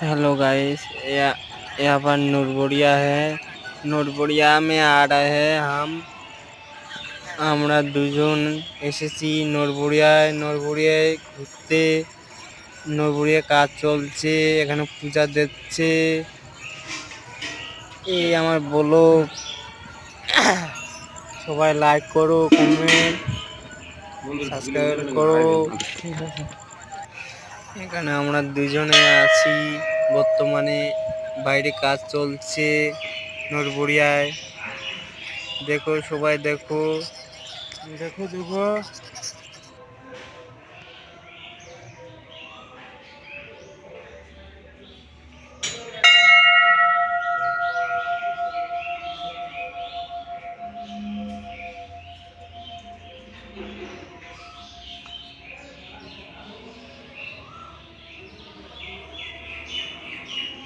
Hello guys, यहाँ पर नूरबुड़िया है। नूरबुड़िया में आ रहे हैं আমরা দুজন এসেছি নড়বুড়িয়ায় ঘুরতে। নড়বুড়িয়ায় কাজ চলছে, এখানে পূজা দিচ্ছে। এই আমার বলো, সবাই লাইক করো, কমেন্ট, সাবস্ক্রাইব করো। এখানে আমরা দুজনে আছি বর্তমানে, বাইরে কাজ চলছে নড়বুড়িয়ায়। দেখো সবাই, দেখো দেখো দেখো।